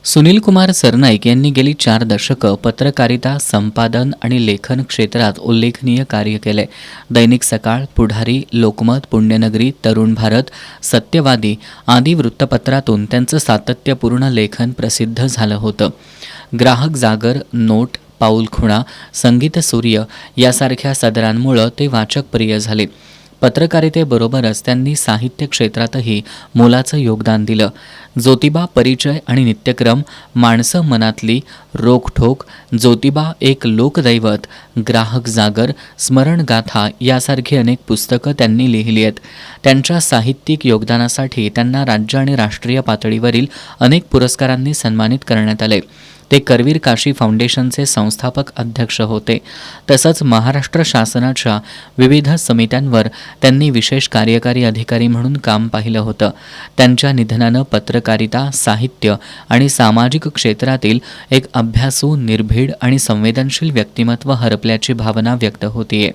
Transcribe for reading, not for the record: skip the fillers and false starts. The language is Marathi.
सुनील कुमार सरनाईक यांनी गेली 4 दशकं पत्रकारिता, संपादन आणि लेखन क्षेत्रात उल्लेखनीय कार्य केले. दैनिक सकाळ, पुढारी, लोकमत, पुण्यनगरी, तरुण भारत, सत्यवादी आदी वृत्तपत्रातून त्यांचं सातत्यपूर्ण लेखन प्रसिद्ध झालं होतं. ग्राहक जागर, नोट, पाऊलखुणा, संगीत सूर्य यासारख्या सदरांमुळं ते वाचकप्रिय झाले. पत्रकारितेबरोबरच त्यांनी साहित्य क्षेत्रातही मोलाचं योगदान दिलं. ज्योतिबा परिचय आणि नित्यक्रम, माणसं मनातली, रोखठोक, ज्योतिबा एक लोकदैवत, ग्राहक जागर, स्मरणगाथा यासारखी अनेक पुस्तकं त्यांनी लिहिली आहेत. त्यांच्या साहित्यिक योगदानासाठी त्यांना राज्य आणि राष्ट्रीय पातळीवरील अनेक पुरस्कारांनी सन्मानित करण्यात आले. ते करवीर काशी फाउंडेशनचे संस्थापक अध्यक्ष होते. तसंच महाराष्ट्र शासनाच्या विविध समित्यांवर त्यांनी विशेष कार्यकारी अधिकारी म्हणून काम पाहिलं होतं. त्यांच्या निधनानं पत्रकारिता, साहित्य आणि सामाजिक क्षेत्रातील एक अभ्यासू, निर्भीड आणि संवेदनशील व्यक्तिमत्व हरपल्याची भावना व्यक्त होतीये.